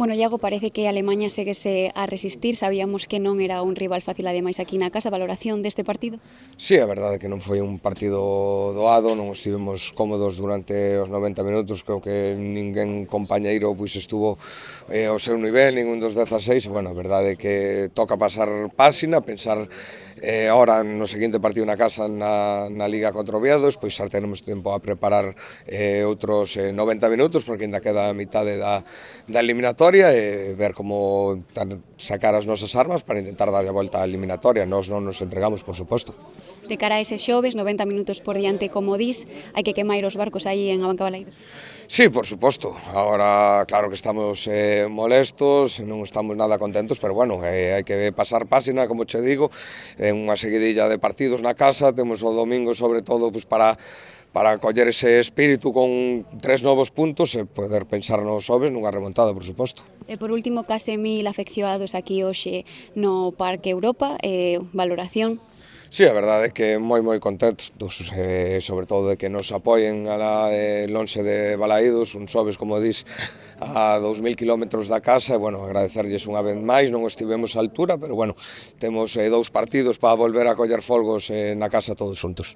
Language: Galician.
Bueno, Iago, parece que Alemaña séguese a resistir, sabíamos que non era un rival fácil ademais aquí na casa, valoración deste partido? Sí, a verdade é que non foi un partido doado, non estivemos cómodos durante os 90 minutos, creo que ninguén compañeiro pois estuvo ao seu nivel, ningún dos 16, e, bueno, a verdade é que toca pasar páxina, pensar ahora no seguinte partido na casa na Liga contra o Oviedo, pois xa tenemos tempo a preparar outros 90 minutos, porque ainda queda a mitade da eliminatoria, e ver como sacar as nosas armas para intentar darlle a volta á eliminatoria. Nós non nos entregamos, por suposto. De cara a ese xoves, 90 minutos por diante, como dis, hai que queimar os barcos aí en Abanca Balaídos. Sí, por suposto. Ahora, claro que estamos molestos, non estamos nada contentos, pero bueno, hai que pasar páxina, como che digo, en unha seguidilla de partidos na casa, temos o domingo sobre todo pues, para coller ese espírito con 3 novos puntos e poder pensar nos xoves nunha remontada, por suposto. E por último, case 1000 afeccionados aquí hoxe no Parque Europa, valoración. Sí, a verdade é que moi contentos, sobre todo de que nos apoien alá lonxe de Balaídos, un xoves, como dis, a 2000 km da casa, e, bueno, agradecerlles unha vez máis, non estivemos á altura, pero, bueno, temos 2 partidos para volver a coller folgos na casa todos xuntos.